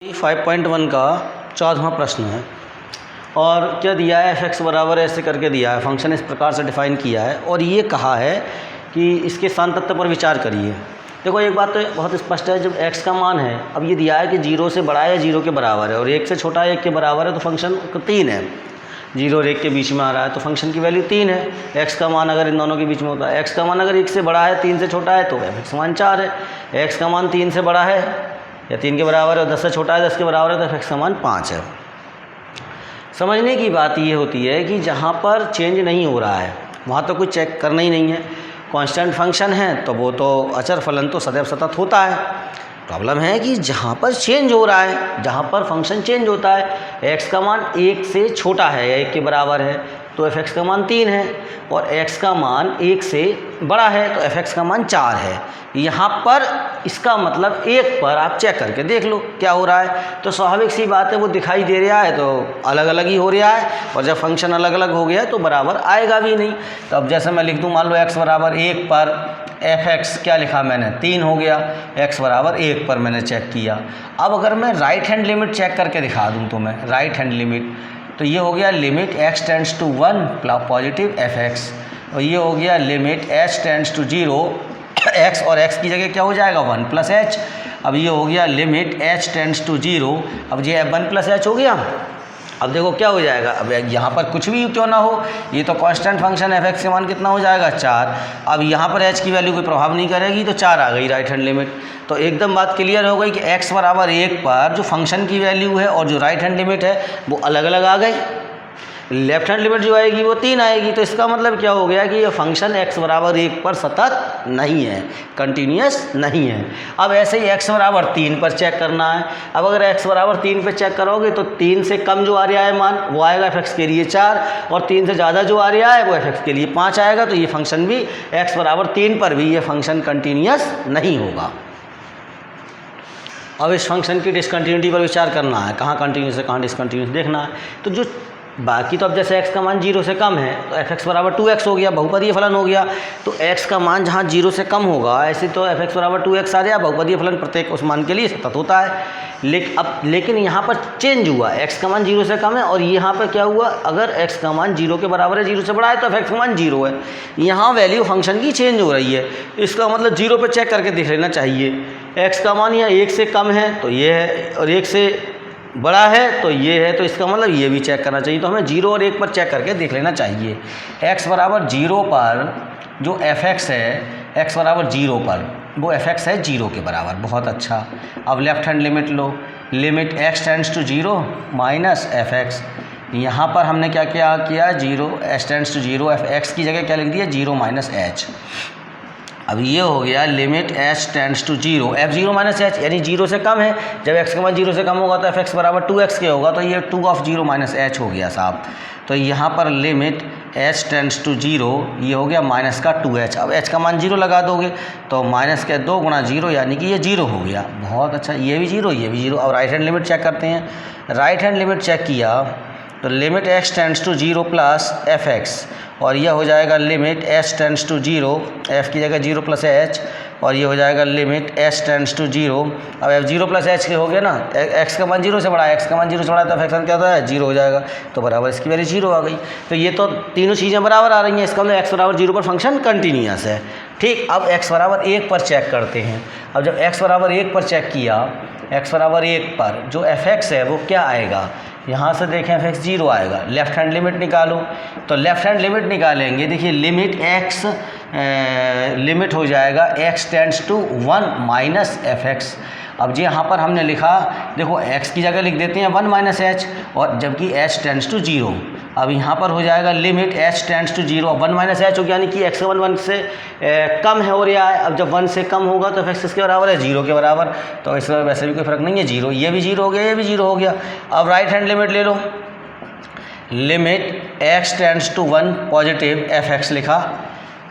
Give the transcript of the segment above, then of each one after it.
5.1 का 14वां प्रश्न है और क्या दिया है, f(x) बराबर ऐसे करके दिया है, फंक्शन इस प्रकार से डिफाइन किया है और ये कहा है कि इसके शांत तत्व पर विचार करिए। देखो एक बात तो बहुत स्पष्ट है, जब x का मान है, अब ये दिया है कि 0 से बड़ा है या 0 के बराबर है और 1 से छोटा है 1 के बराबर है, तो फंक्शन 3 है। 0 और 1 के बीच में आ रहा है तो फंक्शन की वैल्यू 3 है। x का मान अगर इन दोनों के बीच में होता है, x का मान अगर 1 से बड़ा है 3 से छोटा है तो f(x) मान 4 है। x का मान 3 से बड़ा है या 3 के बराबर है और 10 से छोटा है 10 के बराबर है तो f(x) का मान 5 है। समझने की बात ये होती है कि जहाँ पर चेंज नहीं हो रहा है वहाँ तो कुछ चेक करना ही नहीं है। कांस्टेंट फंक्शन है तो वो तो अचर फलन तो सदैव सतत होता है। प्रॉब्लम है कि जहाँ पर चेंज हो रहा है, जहाँ पर फंक्शन चेंज होता है, x का मान 1 से छोटा है या 1 के बराबर है तो f(x) का मान 3 है और x का मान 1 से बड़ा है तो f(x) का मान 4 है। यहाँ पर इसका मतलब 1 पर आप चेक करके देख लो क्या हो रहा है, तो स्वाभाविक सी बात है वो दिखाई दे रहा है तो अलग अलग ही हो रहा है और जब फंक्शन अलग अलग हो गया है तो बराबर आएगा भी नहीं। तो अब जैसे मैं लिख दूँ, मान लो x बराबर 1 पर f(x) क्या लिखा मैंने 3 हो गया, x बराबर 1 पर मैंने चेक किया। अब अगर मैं राइट हैंड लिमिट चेक करके दिखा दूँ तो मैं राइट हैंड लिमिट, तो ये हो गया limit x tends to 1 positive f(x) और ये हो गया limit h tends to 0 x और x की जगह क्या हो जाएगा 1 प्लस h। अब ये हो गया लिमिट h टेंड्स टू 0, अब ये 1 प्लस h हो गया। अब देखो क्या हो जाएगा, अब यहाँ पर कुछ भी क्यों ना हो, ये तो कांस्टेंट फंक्शन f(x) का मान कितना हो जाएगा 4। अब यहाँ पर h की वैल्यू कोई प्रभाव नहीं करेगी तो 4 आ गई राइट हैंड लिमिट। तो एकदम बात क्लियर हो गई कि x बराबर 1 पर जो फंक्शन की वैल्यू है और जो राइट हैंड लिमिट है वो अलग अलग आ गई। लेफ्ट हैंड लिमिट जो आएगी वो 3 आएगी, तो इसका मतलब क्या हो गया कि ये फंक्शन x बराबर 1 पर सतत नहीं है, कंटिन्यूस नहीं है। अब ऐसे ही x बराबर 3 पर चेक करना है। अब अगर x बराबर 3 पर चेक करोगे तो 3 से कम जो आ रहा है मान वो आएगा f(x) के लिए 4 और 3 से ज़्यादा जो आ रहा है वो f(x) के लिए 5 आएगा। तो ये फंक्शन भी x बराबर 3 पर भी ये फंक्शन कंटिन्यूस नहीं होगा। अब इस फंक्शन की डिसकंटिन्यूटी पर विचार करना है, कहाँ कंटिन्यूस है कहाँ डिसकंटिन्यूस देखना है। तो जो बाकी तो अब जैसे x का मान 0 से कम है तो f(x) बराबर 2x हो गया, बहुपदीय फलन हो गया। तो x का मान जहाँ 0 से कम होगा ऐसे तो f(x) बराबर 2x आ गया, बहुपदीय फलन प्रत्येक उस मान के लिए सतत होता है। लेकिन यहाँ पर चेंज हुआ, x का मान 0 से कम है और यहाँ पर क्या हुआ, अगर x का मान 0 के बराबर है 0 से बड़ा है तो f(x) का मान 0 है। यहाँ वैल्यू फंक्शन की चेंज हो रही है, इसका मतलब 0 पर चेक करके देख लेना चाहिए। x का मान यहाँ 1 से कम है तो ये है और 1 से बड़ा है तो ये है, तो इसका मतलब ये भी चेक करना चाहिए। तो हमें 0 और 1 पर चेक करके देख लेना चाहिए। x बराबर 0 पर जो f(x) है, x बराबर 0 पर वो f(x) है 0 के बराबर, बहुत अच्छा। अब लेफ्ट हैंड लिमिट लो, limit x tends to 0 minus f(x). यहाँ पर हमने क्या क्या किया 0 h टेंड्स टू 0, f(x) की जगह क्या लिख दिया 0 माइनस h। अब ये हो गया limit h tends to 0 f(0 minus h) यानी 0 से कम है। जब x का मान 0 से कम होगा तो f(x) बराबर 2x के होगा, तो ये 2 ऑफ 0 माइनस h हो गया साहब। तो यहाँ पर लिमिट h टेंड्स टू 0 ये हो गया माइनस का 2h। अब h का मान 0 लगा दोगे तो माइनस के 2 गुणा 0 यानी कि ये 0 हो गया, बहुत अच्छा। ये भी 0 ये भी 0। अब राइट हैंड लिमिट चेक करते हैं। राइट हैंड लिमिट चेक किया तो limit x tends to 0 plus f(x) और यह हो जाएगा limit h tends to 0, f की जगह 0 प्लस h और ये हो जाएगा लिमिट h टेंड्स टू 0। अब f 0 प्लस h के हो गया ना, x का मान 0 से बड़ा है, x का मान 0 से बड़ा है तो f(x) क्या होता है 0 हो जाएगा, तो बराबर इसकी वैल्यू 0 आ गई। तो ये तो तीनों चीज़ें बराबर आ रही हैं, इसका मतलब x बराबर 0 पर फंक्शन कंटिन्यूस है। ठीक, अब x बराबर 1 पर चेक करते हैं। अब जब x बराबर 1 पर चेक किया, x बराबर 1 पर जो f(x) है वो क्या आएगा, यहाँ से देखें f(x) 0 आएगा। लेफ्ट हैंड लिमिट निकालो, तो लेफ्ट हैंड लिमिट निकालेंगे, देखिए लिमिट x लिमिट हो जाएगा x tends to 1 minus f(x). अब जी यहाँ पर हमने लिखा, देखो x की जगह लिख देते हैं 1 माइनस h और जबकि h टेंड्स टू 0। अब यहाँ पर हो जाएगा limit h tends to 0, 1 minus h हो गया, यानी कि x का 1 से कम है हो रहा है। अब जब 1 से कम होगा तो f(x) किसके बराबर है 0 के बराबर, तो इसमें वैसे भी कोई फ़र्क नहीं है, 0 ये भी 0 हो गया ये भी 0 हो गया। अब राइट हैंड लिमिट ले लो, limit x tends to 1 positive f(x) लिखा,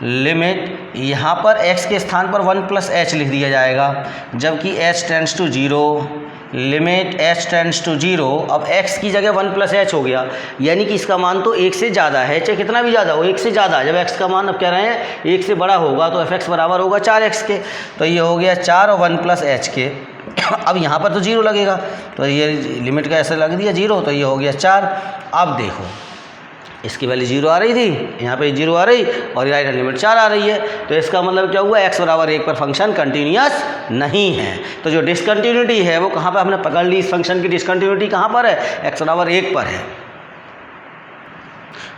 लिमिट यहाँ पर x के स्थान पर 1 प्लस h लिख दिया जाएगा, जबकि h tends to 0, limit h tends to 0। अब x की जगह 1 प्लस h हो गया, यानी कि इसका मान तो 1 से ज़्यादा है, चाहे कितना भी ज़्यादा हो 1 से ज़्यादा। जब x का मान अब कह रहे हैं 1 से बड़ा होगा तो f(x) बराबर होगा 4x के, तो ये हो गया 4 और 1 प्लस h के। अब यहाँ पर तो 0 लगेगा, तो ये लिमिट का ऐसे लग दिया 0, तो ये हो गया 4। अब देखो इसकी वैल्यू 0 आ रही थी, यहाँ पे 0 आ रही और राइट हैंड लिमिट 4 आ रही है, तो इसका मतलब क्या हुआ, x बराबर 1 पर फंक्शन कंटिन्यूअस नहीं है। तो जो डिसकंटिन्यूटी है वो कहाँ पर हमने पकड़ ली, इस फंक्शन की डिसकंटिन्यूटी कहाँ पर है, x बराबर 1 पर है।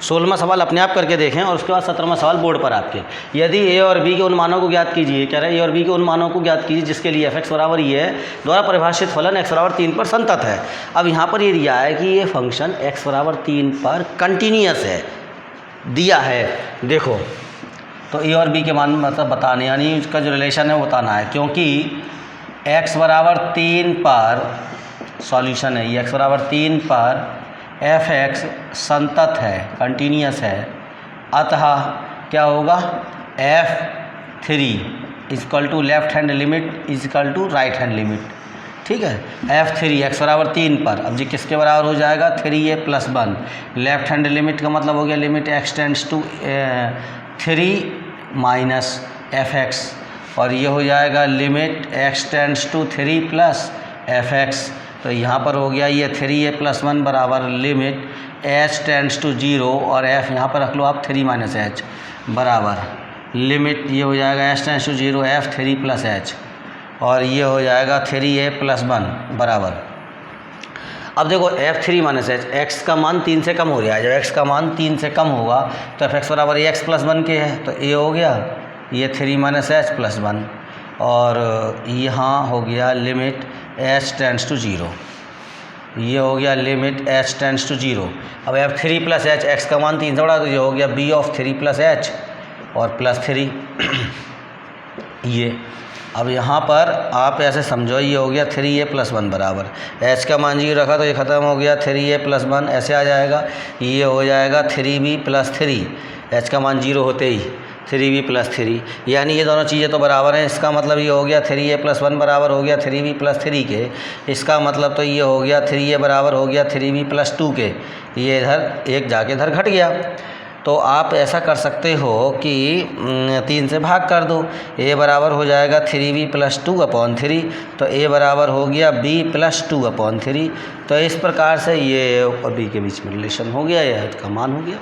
16वां सवाल अपने आप करके देखें और उसके बाद 17वां सवाल बोर्ड पर आपके। यदि a और b के उन मानों को ज्ञात कीजिए, कह रहे हैं a और b के उन मानों को ज्ञात कीजिए जिसके लिए f(x) बराबर ये है द्वारा परिभाषित फलन x बराबर 3 पर संतत है। अब यहाँ पर ये दिया है कि ये फंक्शन x बराबर 3 पर कंटिन्यूअस है, दिया है। देखो तो a और b के मान मतलब बताने, यानी इसका जो रिलेशन है वो बताना है, क्योंकि x बराबर 3 पर सॉल्यूशन है, ये x बराबर 3 पर f(x) संतत है, कंटिन्यूअस है, अतः क्या होगा, f(3) equal to left hand limit equal to right hand limit. ठीक है, f(3) x बराबर 3 पर, अब जी किसके बराबर हो जाएगा, 3a + 1। लेफ्ट हैंड लिमिट का मतलब हो गया limit x tends to 3 minus f(x), और ये हो जाएगा limit x tends to 3 plus f(x). तो यहाँ पर हो गया ये 3a + 1 बराबर लिमिट h टेंड्स टू 0 और f यहाँ पर रख लो आप 3 माइनस h बराबर लिमिट, ये हो जाएगा h tends to 0 f 3 plus h, और ये हो जाएगा 3a + 1 बराबर। अब देखो f3 माइनस h, x का मान 3 से कम हो गया है, जब x का मान 3 से कम होगा तो f(x) बराबर ax + 1 के है, तो a हो गया ये 3 माइनस h + 1, और यहाँ हो गया लिमिट h टेंड्स टू 0, ये हो गया लिमिट h टेंड्स टू 0। अब f3 + h, x का मान 3 से बड़ा, तो ये हो गया b ऑफ 3 + h और +3 ये। अब यहाँ पर आप ऐसे समझो, ये हो गया 3a + 1 बराबर, h का मान 0 रखा तो ये ख़त्म हो गया 3a + 1 ऐसे आ जाएगा, ये हो जाएगा 3b + 3, h का मान 0 होते ही 3b + 3, यानी ये दोनों चीज़ें तो बराबर हैं। इसका मतलब ये हो गया 3a + 1 बराबर हो गया 3b + 3 के, इसका मतलब तो ये हो गया 3a बराबर हो गया 3b + 2 के, ये इधर एक जाके इधर घट गया। तो आप ऐसा कर सकते हो कि 3 से भाग कर दो, a बराबर हो जाएगा 3b + 2/3, तो a बराबर हो गया b + 2/3। तो इस प्रकार से ये और b के बीच में रिलेशन हो गया, यह का मान हो गया।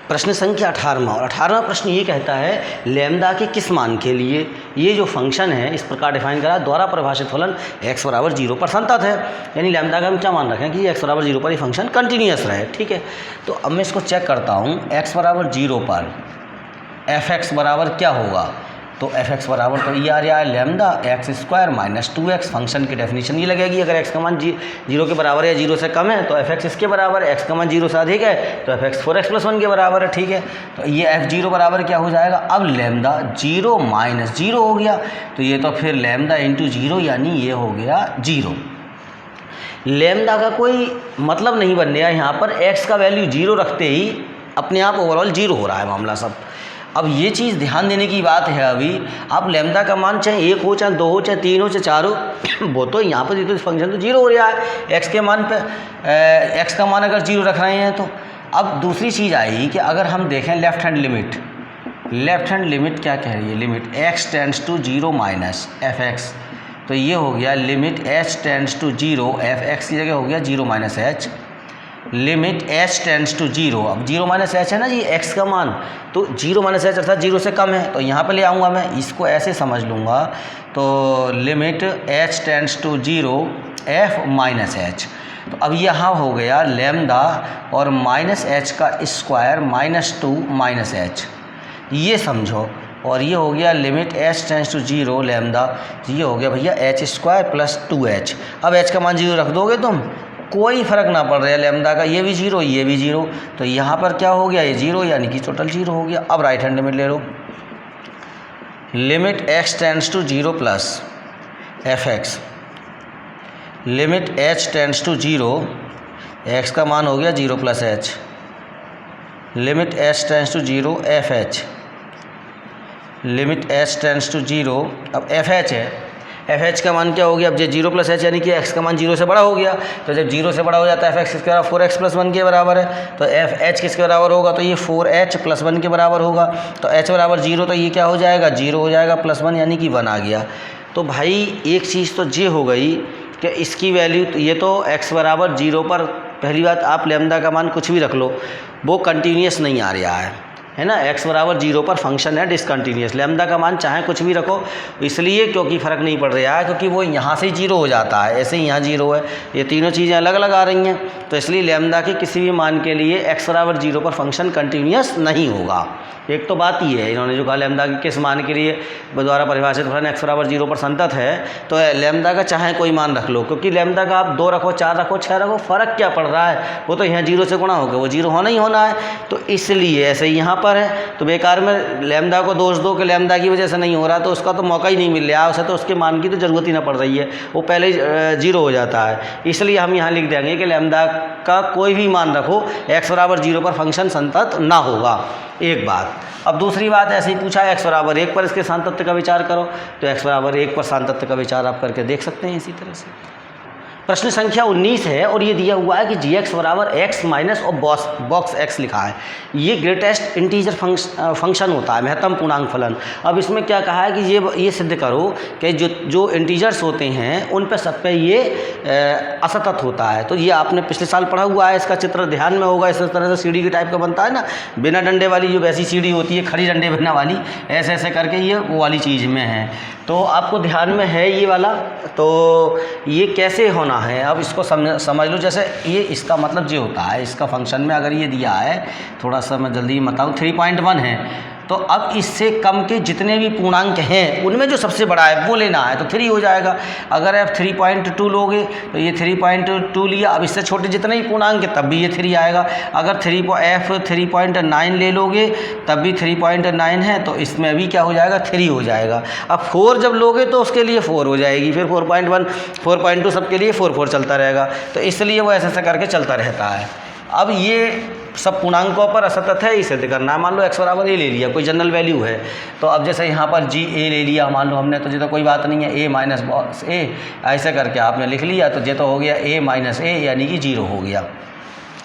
प्रश्न संख्या 18वां, और 18वां प्रश्न ये कहता है लैम्डा के किस मान के लिए ये जो फंक्शन है इस प्रकार डिफाइन करा, द्वारा परिभाषित फलन x बराबर 0 पर संतत है। यानी लैम्डा का हम क्या मान रखें कि x बराबर 0 पर ये फंक्शन कंटिन्यूअस रहे। ठीक है, तो अब मैं इसको चेक करता हूँ, x बराबर 0 पर f(x) बराबर क्या होगा, तो f(x) बराबर तो ये आ रहा है लैम्डा x² - 2x। फंक्शन की डेफिनेशन ये लगेगी, अगर x का मान 0 के बराबर है, 0 से कम है तो f(x) इसके बराबर है, x का मान 0 से अधिक है तो f(x) 4x + 1 के बराबर है। ठीक है, तो ये f(0) बराबर क्या हो जाएगा, अब लैम्डा 0 - 0 हो गया, तो ये तो फिर लैम्डा × 0 यानी ये हो गया 0। लैम्डा का कोई मतलब नहीं बन रहा है, यहाँ पर x का वैल्यू 0 रखते ही अपने आप ओवरऑल 0 हो रहा है मामला सब। अब ये चीज़ ध्यान देने की बात है, अभी आप लैम्डा का मान चाहे 1 हो, चाहे 2 हो, चाहे 3 हो, चाहे 4 हो, वो तो यहाँ पर तो फंक्शन तो 0 हो रहा है x के मान पे। x का मान अगर 0 रख रहे हैं तो अब दूसरी चीज़ आई कि अगर हम देखें लेफ्ट हैंड लिमिट क्या कह रही है, limit x tends to 0 minus f(x), तो ये हो गया limit h tends to 0, f(x) की जगह हो गया 0 minus h, limit h tends to 0। अब 0 माइनस h है ना जी x का मान, तो 0 माइनस h अर्थात 0 से कम है, तो यहाँ पे ले आऊँगा मैं, इसको ऐसे समझ लूँगा, तो limit h tends to 0 f minus h। तो अब यहाँ हो गया लैम्डा और -h का स्क्वायर -2 -h, ये समझो, और ये हो गया limit h tends to 0 lambda, ये हो गया भैया h² + 2h। अब h का मान 0 रख दोगे तुम, कोई फ़र्क ना पड़ रहा है लैम्डा का, ये भी 0 ये भी 0, तो यहाँ पर क्या हो गया, ये 0 यानी कि टोटल 0 हो गया। अब राइट हैंड लिमिट ले लो, limit x tends to 0 plus f(x), limit h tends to 0, x का मान हो गया 0 plus h, limit h tends to 0 f(h), limit h tends to 0, अब f(h) है, f(h) का मान क्या हो गया, अब ये 0 प्लस h यानी कि x का मान 0 से बड़ा हो गया, तो जब 0 से बड़ा हो जाता है f(x) किसके बराबर 4x + 1 के बराबर है, तो f(h) किसके बराबर होगा, तो ये 4h + 1 के बराबर होगा, तो h बराबर 0, तो ये क्या हो जाएगा 0 हो जाएगा +1 यानी कि 1 आ गया। तो भाई एक चीज़ तो ये हो गई कि इसकी वैल्यू, ये तो x बराबर 0 पर, पहली बात आप लैम्डा का मान कुछ भी रख लो वो कंटिन्यूस नहीं आ रहा है ना। x बराबर 0 पर फंक्शन है डिसकंटिन्यूस, लैम्डा का मान चाहे कुछ भी रखो, इसलिए क्योंकि फ़र्क नहीं पड़ रहा है, क्योंकि वो यहाँ से ही 0 हो जाता है, ऐसे ही यहाँ 0 है, ये तीनों चीज़ें अलग अलग आ रही हैं, तो इसलिए लैम्डा के किसी भी मान के लिए x बराबर 0 पर फंक्शन कंटिन्यूस नहीं होगा। एक तो बात ये है, इन्होंने जो कहा लैम्डा के किस मान के लिए द्वारा परिभाषित फलन x बराबर 0 पर संतत है, तो लैम्डा का चाहे कोई मान रख लो, क्योंकि लैम्डा का आप 2 रखो, 4 रखो, 6 रखो, फ़र्क क्या पड़ रहा है, वो तो यहाँ 0 से गुणा होगा, वो 0 होना ही होना है। तो इसलिए ऐसे ही यहाँ पर है, तो बेकार में लैम्डा को दोष दो कि लैम्डा की वजह से नहीं हो रहा, तो उसका तो मौका ही नहीं मिल रहा है, उसे तो उसके मान की तो ज़रूरत ही ना पड़ रही है, वो पहले ही 0 हो जाता है। इसलिए हम यहाँ लिख देंगे कि लैम्डा का कोई भी मान रखो x बराबर 0 पर फंक्शन संतत ना होगा, एक बात। अब दूसरी बात ऐसे ही पूछा है x बराबर 1 पर इसके सांतत्य का विचार करो, तो x बराबर 1 पर सांतत्य का विचार आप करके देख सकते हैं इसी तरह से। प्रश्न संख्या 19 है और ये दिया हुआ है कि g(x) बराबर x माइनस और बॉक्स x लिखा है, ये ग्रेटेस्ट इंटीजर फंक्शन होता है, महत्तम पूर्णांक फलन। अब इसमें क्या कहा है कि ये सिद्ध करो कि जो इंटीजर्स होते हैं उन पे सब पे ये असतत होता है। तो ये आपने पिछले साल पढ़ा हुआ है, इसका चित्र ध्यान में होगा, इस तरह से सीढ़ी के टाइप का बनता है ना, बिना डंडे वाली जो वैसी सीढ़ी होती है, खड़ी डंडे बिना वाली, ऐसे ऐसे करके ये वो वाली चीज़ में है, तो आपको ध्यान में है ये वाला। तो ये कैसे होना है, अब इसको समझ लो। जैसे ये इसका मतलब ये होता है, इसका फंक्शन में अगर ये दिया है, थोड़ा सा मैं जल्दी बताऊँ, 3.1 है, तो अब इससे कम के जितने भी पूर्णांक हैं उनमें जो सबसे बड़ा है वो लेना है, तो 3 हो जाएगा। अगर आप 3.2 लोगे तो ये 3.2 लिया, अब इससे छोटे जितने ही पूर्णांक है तब भी ये 3 आएगा। अगर 3.9 ले लोगे तब भी 3.9 है, तो इसमें भी क्या हो जाएगा, 3 हो जाएगा। अब 4 जब लोगे तो उसके लिए 4 हो जाएगी, फिर 4.1 4.2 सबके लिए 4 चलता रहेगा, तो इसलिए वो ऐसे ऐसे करके चलता रहता है। अब ये सब पूर्णांकों पर असतत है, इसे सिद्ध करना है। मान लो x बराबर a ले लिया, कोई जनरल वैल्यू है, तो अब जैसे यहाँ पर g a ले लिया मान लो हमने, तो ये तो कोई बात नहीं है, a माइनस बॉक्स a ऐसे करके आपने लिख लिया, तो ये तो हो गया a माइनस a यानी कि 0 हो गया,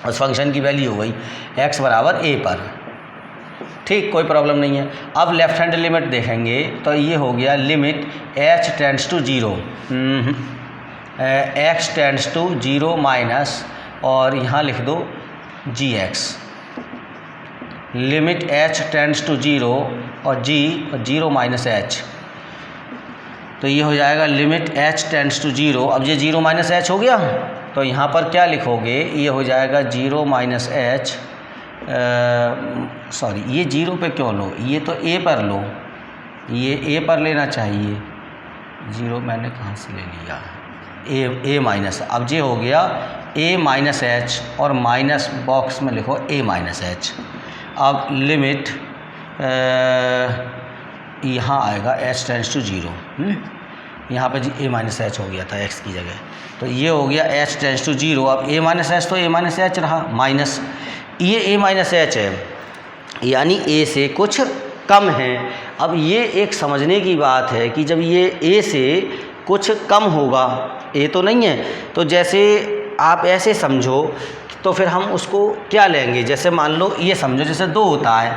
उस फंक्शन की वैल्यू हो गई x बराबर a पर। ठीक, कोई प्रॉब्लम नहीं है। अब लेफ्ट हैंड लिमिट देखेंगे तो ये हो गया limit h tends to 0, x tends to 0 minus, और यहाँ लिख दो gx, limit h tends to 0 और 0 माइनस h, तो ये हो जाएगा लिमिट h टेंड्स टू 0। अब ये 0 माइनस h हो गया, तो यहाँ पर क्या लिखोगे, ये हो जाएगा 0 माइनस h, सॉरी ये 0 पे क्यों लो, ये तो a पर लो, ये a पर लेना चाहिए, 0 मैंने कहाँ से ले लिया, a माइनस। अब ये हो गया a माइनस एच, और माइनस बॉक्स में लिखो a माइनस एच। अब लिमिट यहाँ आएगा h टेंड्स टू 0, यहाँ पे a माइनस एच हो गया था x की जगह, तो ये हो गया h टेंड्स टू 0। अब a माइनस एच तो a माइनस एच रहा, माइनस ये a माइनस एच है, यानी a से कुछ कम है। अब ये एक समझने की बात है कि जब ये a से कुछ कम होगा, a तो नहीं है, तो जैसे आप ऐसे समझो, तो फिर हम उसको क्या लेंगे, जैसे मान लो ये समझो जैसे 2 होता है,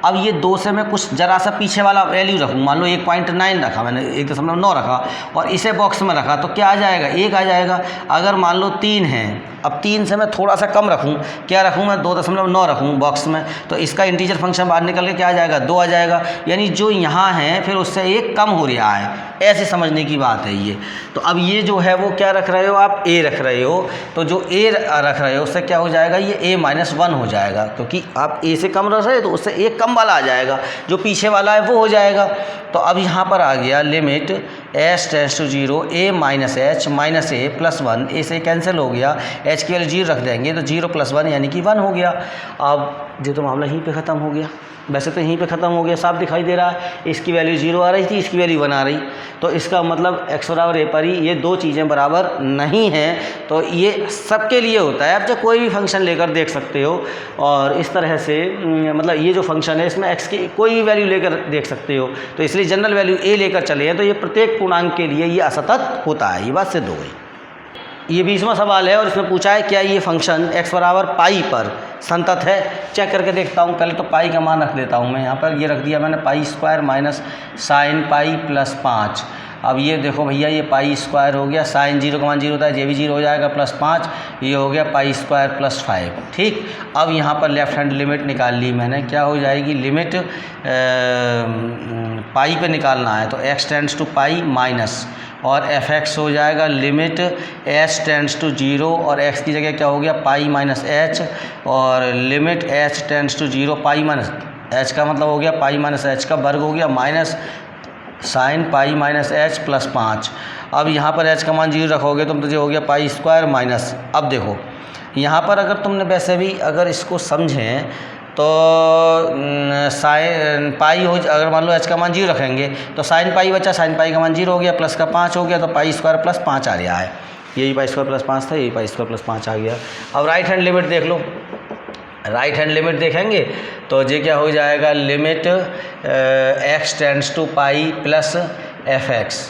अब ये 2 से मैं कुछ ज़रा सा पीछे वाला वैल्यू रखूँ, मान लो 1.9 रखा मैंने, 1.9 रखा, और इसे बॉक्स में रखा, तो क्या आ जाएगा, 1 आ जाएगा। अगर मान लो 3 है, अब 3 से मैं थोड़ा सा कम रखूँ, क्या रखूँ मैं, 2.9 रखूँ बॉक्स में, तो इसका इंटीजर फंक्शन बाहर निकल के क्या आ जाएगा, 2 आ जाएगा, यानी जो यहाँ है फिर उससे 1 कम हो रहा है, ऐसे समझने की बात है ये। तो अब ये जो है वो क्या रख रहे हो आप, a रख रहे हो, तो जो a रख रहे हो उससे क्या हो जाएगा, ये a माइनस 1 हो जाएगा, क्योंकि आप a से कम रख रहे हो तो उससे 1 कम वाला आ जाएगा, जो पीछे वाला है वो हो जाएगा। तो अब यहाँ पर आ गया limit h tends to 0 a minus h minus a plus 1, a से कैंसिल हो गया, h के लिए 0 रख देंगे, तो 0 प्लस 1 यानी कि 1 हो गया। अब जो तो मामला यहीं पे ख़त्म हो गया, वैसे तो यहीं पे ख़त्म हो गया, साफ दिखाई दे रहा है, इसकी वैल्यू 0 आ रही थी, इसकी वैल्यू 1 आ रही, तो इसका मतलब x बराबर a पर ही ये 2 चीज़ें बराबर नहीं हैं। तो ये सबके लिए होता है, आप जो कोई भी फंक्शन लेकर देख सकते हो, और इस तरह से मतलब ये जो फंक्शन है इसमें x की कोई भी वैल्यू लेकर देख सकते हो, तो इसलिए जनरल वैल्यू a लेकर चले हैं, तो ये प्रत्येक पूर्णांक के लिए ये असतत होता है, ये बात सिद्ध हो गई। ये 20वां सवाल है और इसमें पूछा है क्या ये फंक्शन x बराबर पाई पर संतत है। चेक करके देखता हूँ, पहले तो पाई का मान रख देता हूँ मैं, यहाँ पर ये रख दिया मैंने pi square minus sine pi plus 5। अब ये देखो भैया ये पाई स्क्वायर हो गया, साइन 0 का मान 0 होता है, ये भी 0 हो जाएगा, +5 ये हो गया पाई स्क्वायर +5। ठीक, अब यहाँ पर लेफ्ट हैंड लिमिट निकाल ली मैंने, क्या हो जाएगी लिमिट पाई पे निकालना है तो x tends to pi minus और fx हो जाएगा लिमिट h टेंड्स टू 0 और x की जगह क्या हो गया पाई माइनस h और limit h tends to 0 pi minus h का मतलब हो गया पाई माइनस h का वर्ग हो गया माइनस साइन पाई माइनस h +5। अब यहाँ पर h का मान 0 रखोगे तो मुझे हो गया पाई स्क्वायर माइनस। अब देखो यहाँ पर अगर तुमने वैसे भी अगर इसको समझें तो साइन पाई हो, अगर मान लो h का मान 0 रखेंगे तो साइन पाई बचा, साइन पाई का मान 0 हो गया, प्लस का 5 हो गया तो पाई स्क्वायर +5 आ गया है। यही पाई स्क्वायर +5 था, यही पाई स्क्वायर +5 आ गया। अब राइट हैंड लिमिट देख लो, राइट हैंड लिमिट देखेंगे तो ये क्या हो जाएगा limit x tends to pi plus fx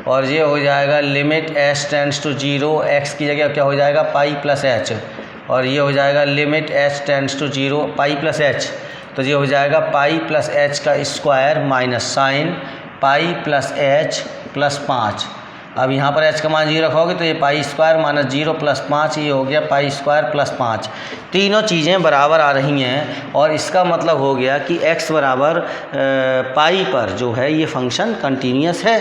और ये हो जाएगा limit h tends to 0, x की जगह क्या हो जाएगा पाई प्लस h और ये हो जाएगा limit h tends to 0 pi plus h, तो ये हो जाएगा पाई प्लस h का square minus sine pi plus h +5। अब यहाँ पर h का मान 0 रखोगे तो ये पाई स्क्वायर माइनस 0 +5 ये हो गया पाई स्क्वायर +5। तीनों चीज़ें बराबर आ रही हैं और इसका मतलब हो गया कि x बराबर पाई पर जो है ये फंक्शन कंटिन्यूस है।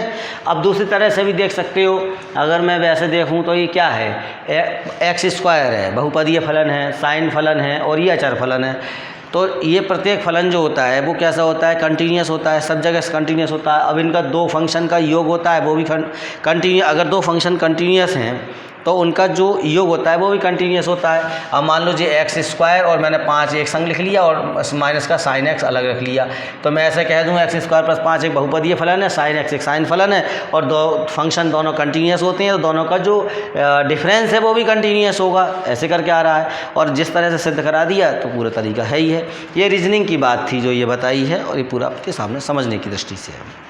अब दूसरी तरह से भी देख सकते हो, अगर मैं वैसे देखूं तो ये क्या है x स्क्वायर है, बहुपदीय फलन है, साइन फलन है और ये अचर फलन है। तो ये प्रत्येक फलन जो होता है वो कैसा होता है कंटिन्यूस होता है, सब जगह से कंटिन्यूस होता है। अब इनका दो फंक्शन का योग होता है वो भी कंटिन्यू, अगर दो फंक्शन कंटिन्यूस हैं तो उनका जो योग होता है वो भी कंटिन्यूस होता है। अब मान लो जी x स्क्वायर और मैंने 5 एक संग लिख लिया और माइनस का साइन x अलग रख लिया, तो मैं ऐसे कह दूँ x स्क्वायर +5 एक बहुपदीय फलन है, साइन x एक साइन फलन है और दो फंक्शन दोनों कंटिन्यूस होते हैं तो दोनों का जो डिफरेंस है वो भी कंटिन्यूस होगा। ऐसे करके आ रहा है और जिस तरह से सिद्ध करा दिया तो पूरा तरीका है ही है। ये रीजनिंग की बात थी जो ये बताई है और ये पूरा आपके सामने समझने की दृष्टि से है।